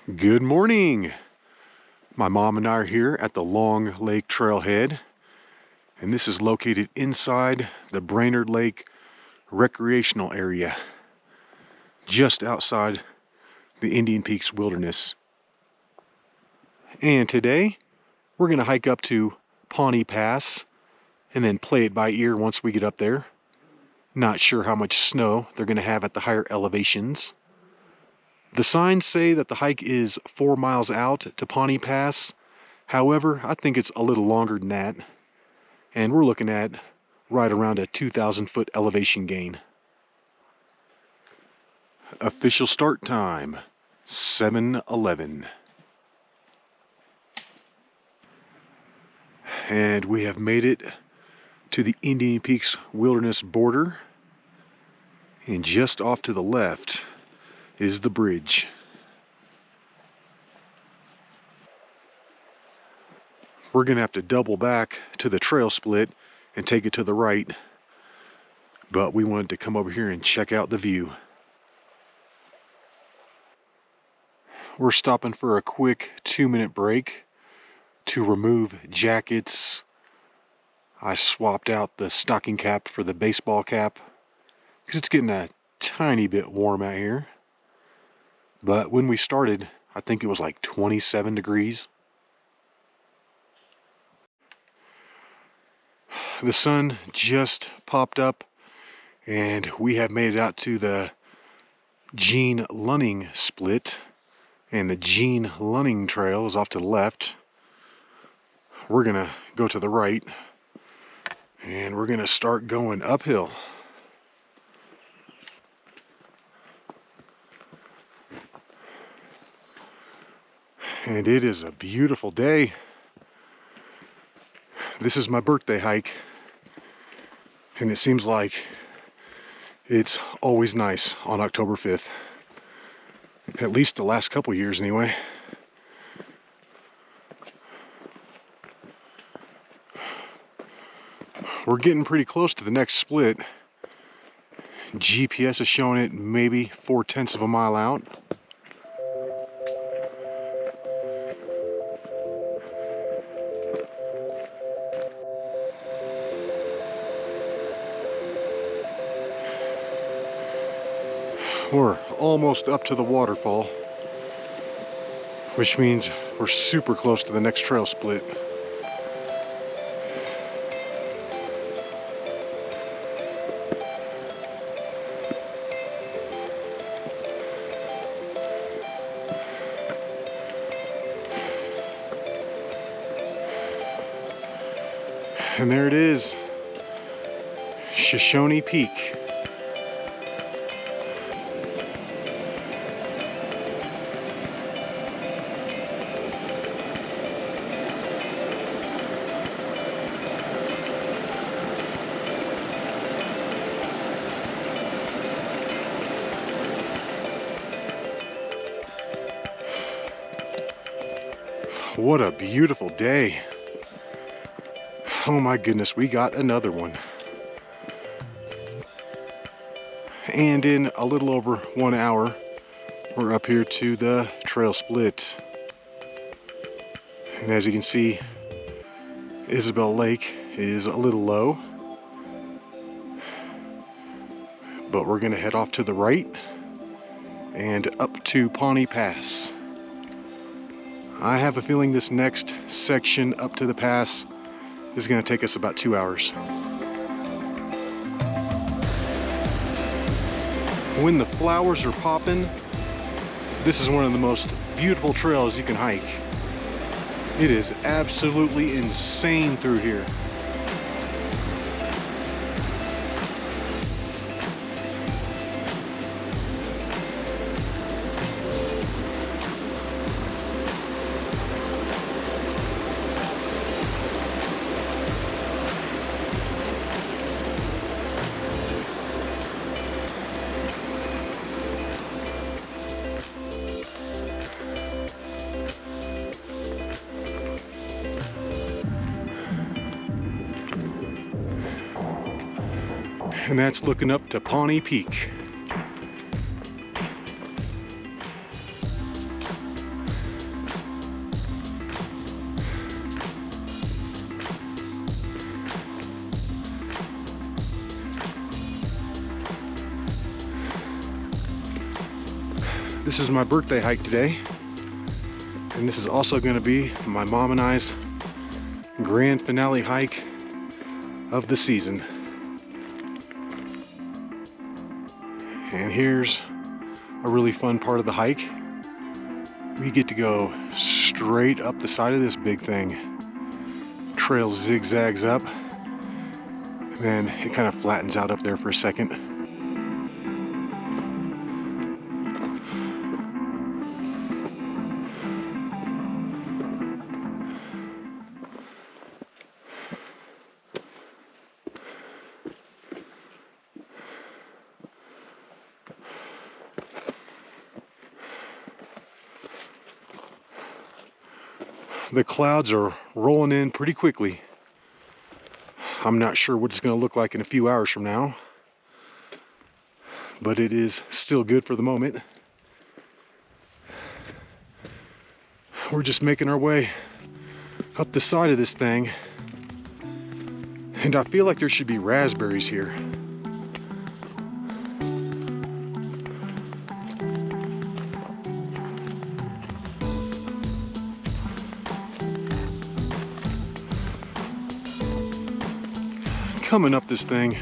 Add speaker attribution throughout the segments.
Speaker 1: Good morning. My mom and I are here at the Long Lake Trailhead, and this is located inside the Brainard Lake recreational area, just outside the Indian Peaks Wilderness. And today, we're going to hike up to Pawnee Pass and then play it by ear once we get up there. Not sure how much snow they're going to have at the higher elevations. The signs say that the hike is 4 miles out to Pawnee Pass. However, I think it's a little longer than that. And we're looking at right around a 2,000 foot elevation gain. Official start time, 7:11. And we have made it to the Indian Peaks Wilderness border. And just off to the left is the bridge. We're gonna have to double back to the trail split and take it to the right, but we wanted to come over here and check out the view. We're stopping for a quick 2-minute break to remove jackets. I swapped out the stocking cap for the baseball cap because it's getting a tiny bit warm out here. But when we started, I think it was like 27 degrees. The sun just popped up and we have made it out to the Gene Lunning split, and the Gene Lunning trail is off to the left. We're gonna go to the right and we're gonna start going uphill. And it is a beautiful day. This is my birthday hike, and it seems like it's always nice on October 5th. At least the last couple years anyway. We're getting pretty close to the next split. GPS is showing it maybe 4/10 of a mile out. We're almost up to the waterfall, which means we're super close to the next trail split. And there it is, Shoshone Peak. What a beautiful day. Oh my goodness, we got another one. And in a little over 1 hour, we're up here to the trail split. And as you can see, Isabel Lake is a little low. But we're gonna head off to the right and up to Pawnee Pass. I have a feeling this next section up to the pass is going to take us about 2 hours. When the flowers are popping, this is one of the most beautiful trails you can hike. It is absolutely insane through here. And that's looking up to Pawnee Peak. This is my birthday hike today, and this is also going to be my mom and I's grand finale hike of the season. And here's a really fun part of the hike. We get to go straight up the side of this big thing. Trail zigzags up, and then it kind of flattens out up there for a second. The clouds are rolling in pretty quickly. I'm not sure what it's going to look like in a few hours from now, but it is still good for the moment. We're just making our way up the side of this thing, and I feel like there should be raspberries here. Coming up this thing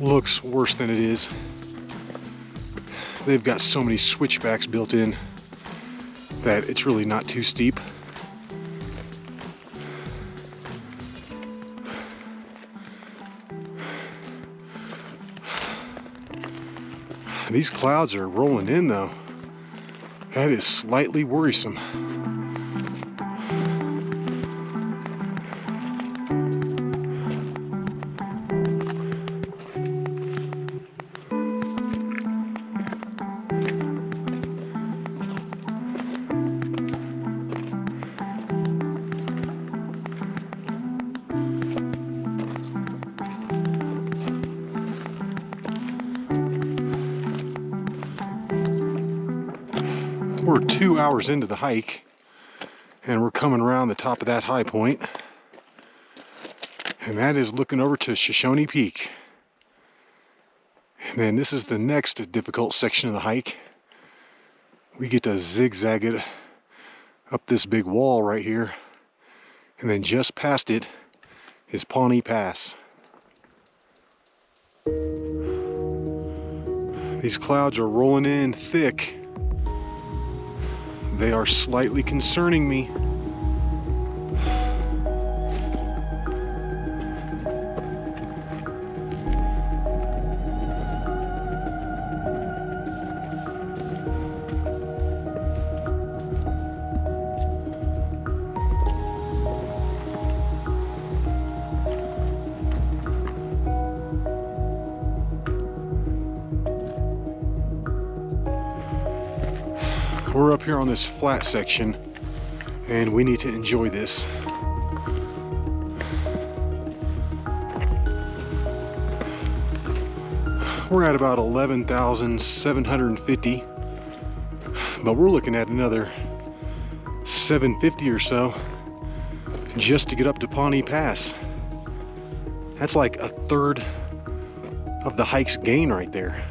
Speaker 1: looks worse than it is. They've got so many switchbacks built in that it's really not too steep. These clouds are rolling in though. That is slightly worrisome. We're 2 hours into the hike, and we're coming around the top of that high point, and that is looking over to Shoshone Peak. And then this is the next difficult section of the hike. We get to zigzag it up this big wall right here, and then just past it is Pawnee Pass. These clouds are rolling in thick. They are slightly concerning me. We're up here on this flat section, and we need to enjoy this. We're at about 11,750, but we're looking at another 750 or so just to get up to Pawnee Pass. That's like a third of the hike's gain right there.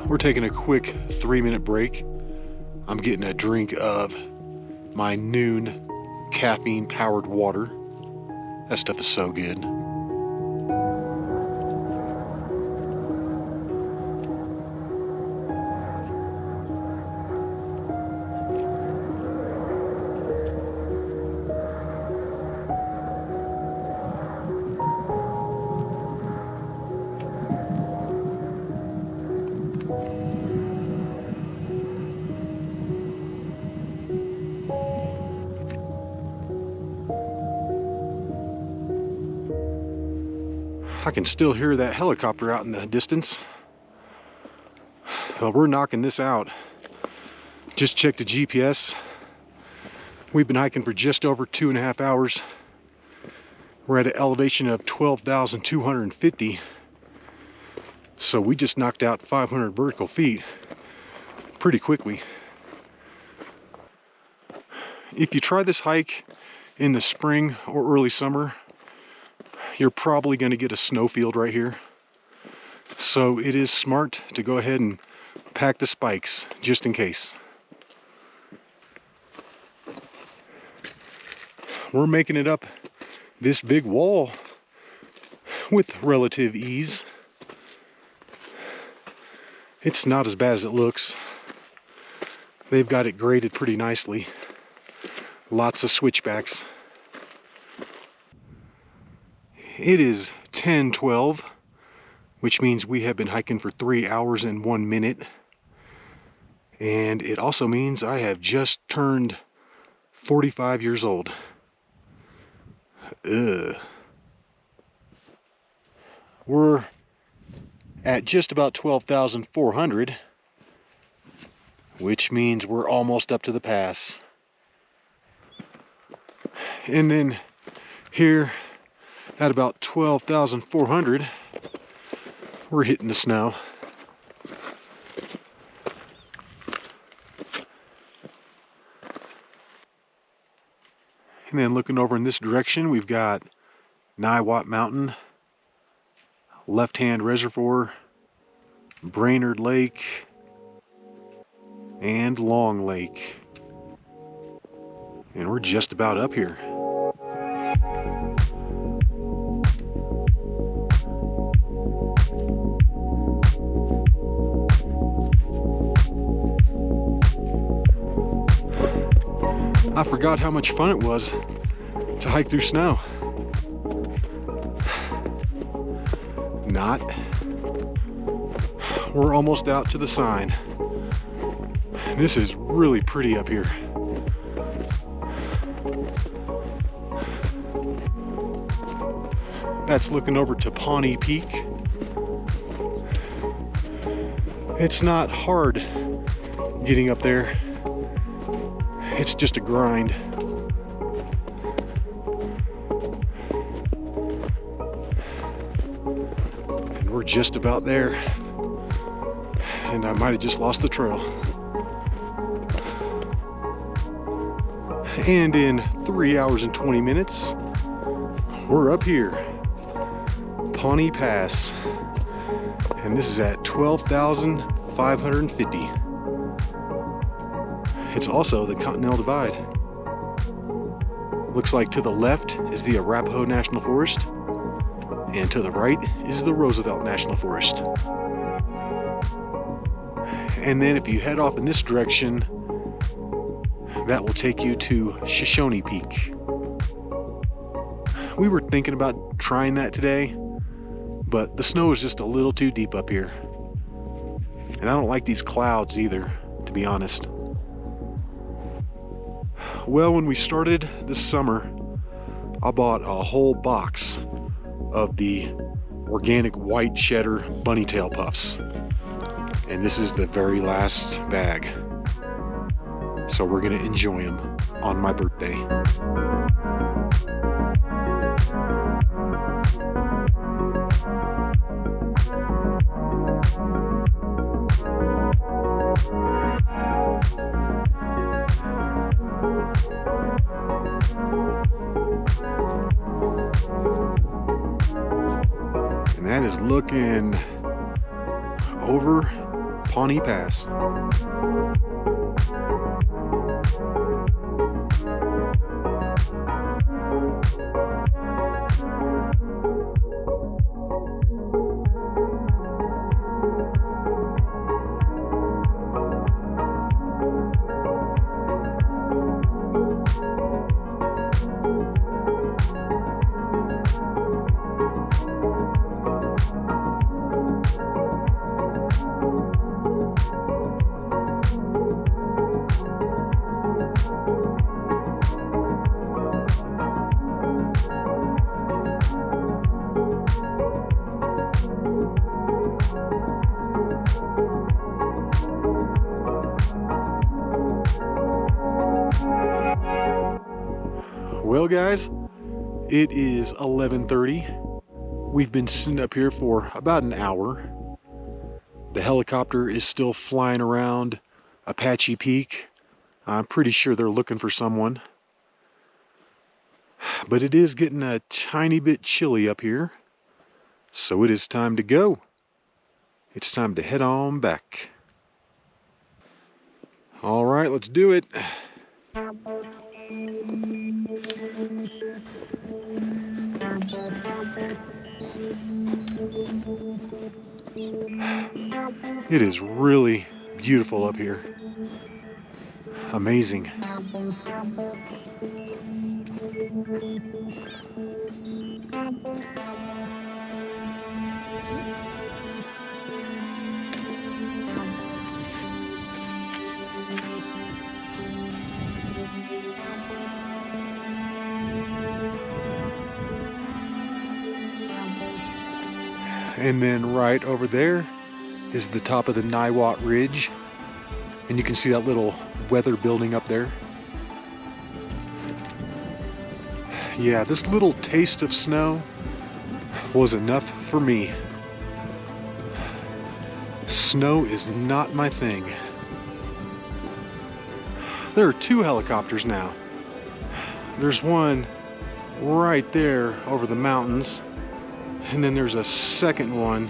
Speaker 1: We're taking a quick 3-minute break. I'm getting a drink of my noon caffeine powered water. That stuff is so good. I can still hear that helicopter out in the distance. Well, we're knocking this out. Just checked the GPS. We've been hiking for just over 2.5 hours. We're at an elevation of 12,250. So we just knocked out 500 vertical feet pretty quickly. If you try this hike in the spring or early summer, you're probably going to get a snowfield right here. So it is smart to go ahead and pack the spikes just in case. We're making it up this big wall with relative ease. It's not as bad as it looks. They've got it graded pretty nicely. Lots of switchbacks. It is 10:12, which means we have been hiking for 3 hours and 1 minute. And it also means I have just turned 45 years old. Ugh. We're at just about 12,400, which means we're almost up to the pass. And then here at about 12,400, we're hitting the snow. And then looking over in this direction, we've got Niwot Mountain, Left Hand Reservoir, Brainard Lake, and Long Lake. And we're just about up here. I forgot how much fun it was to hike through snow. Not. We're almost out to the sign. This is really pretty up here. That's looking over to Pawnee Peak. It's not hard getting up there. It's just a grind. And we're just about there. And I might have just lost the trail. And in 3 hours and 20 minutes, we're up here. Pawnee Pass. And this is at 12,550. It's also the Continental Divide. Looks like to the left is the Arapahoe National Forest, and to the right is the Roosevelt National Forest. And then if you head off in this direction, that will take you to Shoshone Peak. We were thinking about trying that today, but the snow is just a little too deep up here. And I don't like these clouds either, to be honest. Well, when we started this summer, I bought a whole box of the organic white cheddar bunny tail puffs. And this is the very last bag. So we're gonna enjoy them on my birthday. And that is looking over Pawnee Pass. Well guys, it is 11:30. We've been sitting up here for about an hour. The helicopter is still flying around Apache Peak. I'm pretty sure they're looking for someone. But it is getting a tiny bit chilly up here, so it is time to go. It's time to head on back. All right, let's do it. It is really beautiful up here. Amazing. And then right over there is the top of the Niwot Ridge. And you can see that little weather building up there. Yeah, this little taste of snow was enough for me. Snow is not my thing. There are two helicopters now. There's one right there over the mountains, and then there's a second one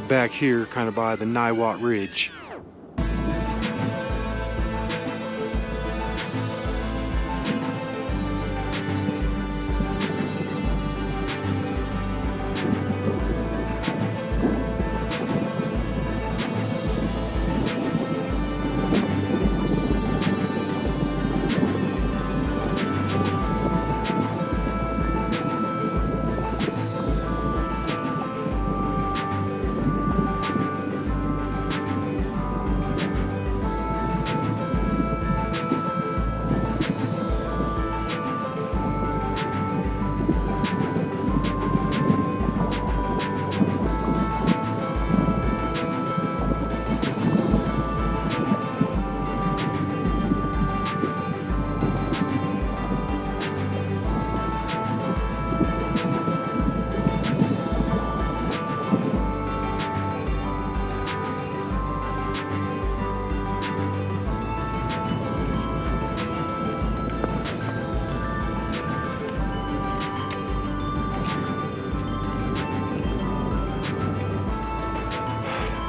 Speaker 1: back here kind of by the Niwot Ridge.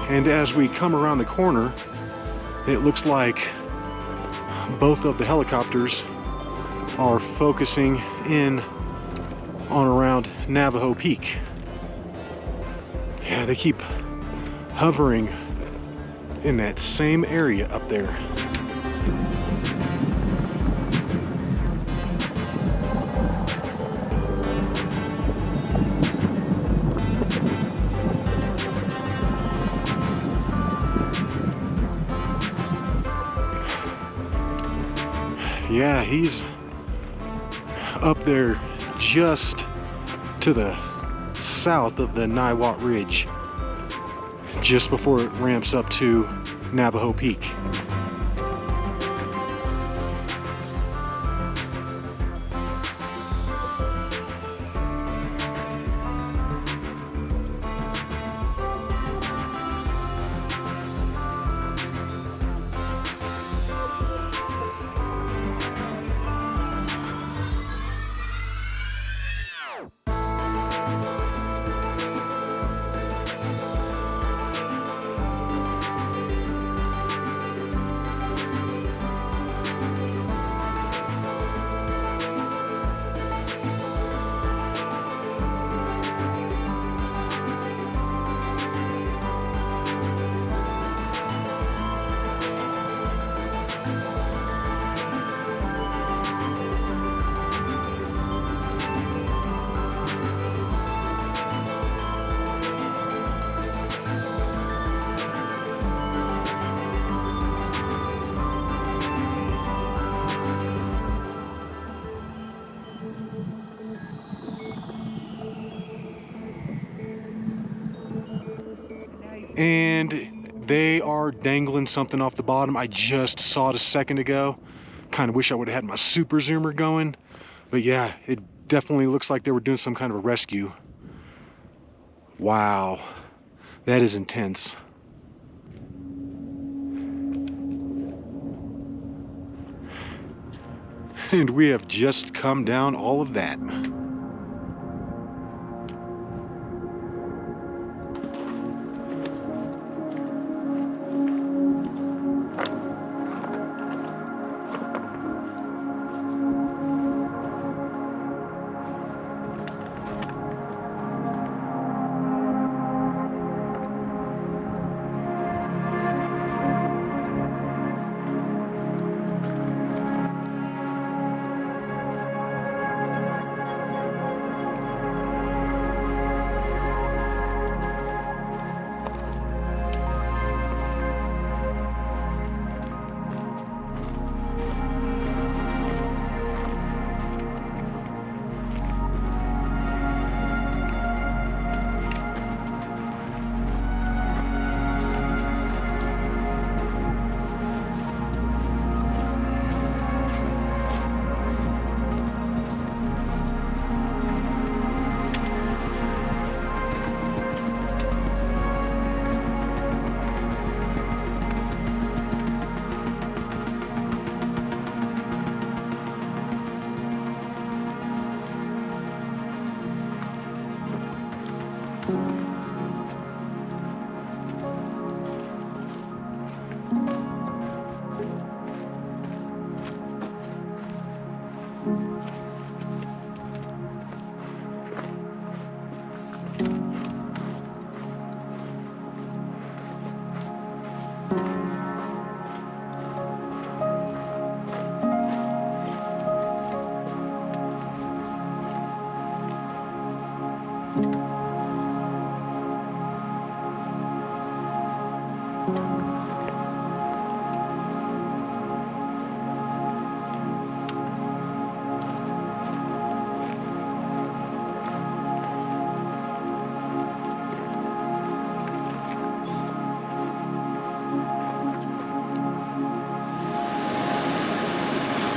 Speaker 1: And as we come around the corner, it looks like both of the helicopters are focusing in on around Navajo Peak. Yeah, they keep hovering in that same area up there. Yeah, he's up there just to the south of the Niwot Ridge, just before it ramps up to Navajo Peak. And they are dangling something off the bottom. I just saw it a second ago. Kind of wish I would have had my super zoomer going. But yeah, it definitely looks like they were doing some kind of a rescue. Wow, that is intense. And we have just come down all of that.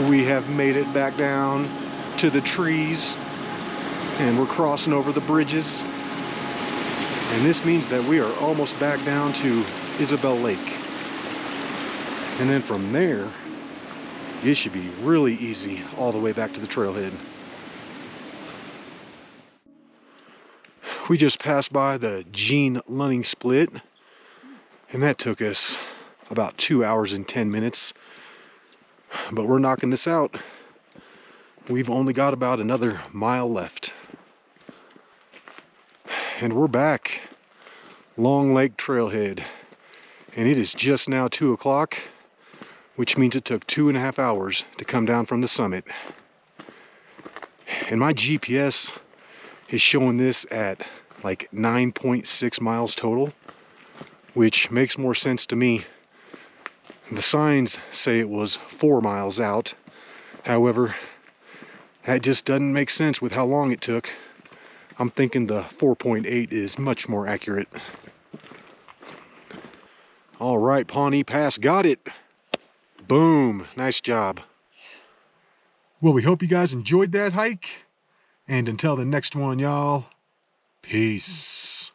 Speaker 1: We have made it back down to the trees, and we're crossing over the bridges. And this means that we are almost back down to Isabel Lake. And then from there, it should be really easy all the way back to the trailhead. We just passed by the Gene Lunning split, and that took us about 2 hours and 10 minutes. But we're knocking this out. We've only got about another mile left. And we're back. Long Lake Trailhead. And it is just now 2 o'clock, which means it took 2.5 hours to come down from the summit. And my GPS is showing this at like 9.6 miles total, which makes more sense to me. The signs say it was 4 miles out. However, that just doesn't make sense with how long it took. I'm thinking the 4.8 is much more accurate. All right, Pawnee Pass, got it. Boom, nice job. Well, we hope you guys enjoyed that hike. And until the next one, y'all, peace.